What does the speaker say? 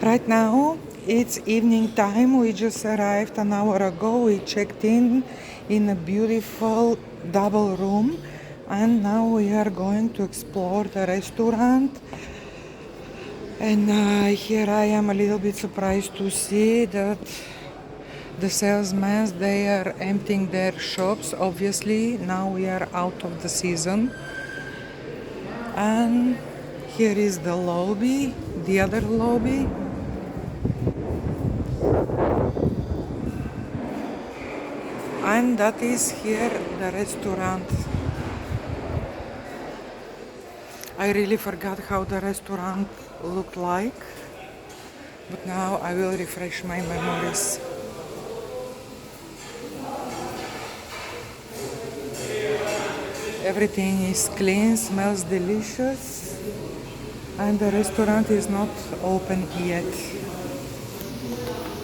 Right now, it's evening time. We just arrived an hour ago. We checked in a beautiful double room, and now we are going to explore the restaurant. And here I am a little bit surprised to see that the salesmen, they are emptying their shops. Obviously, now we are out of the season. And here is the lobby, the other lobby. And that is here the restaurant. I really forgot how the restaurant looked like, but now I will refresh my memories. Everything is clean, smells delicious, and the restaurant is not open yet.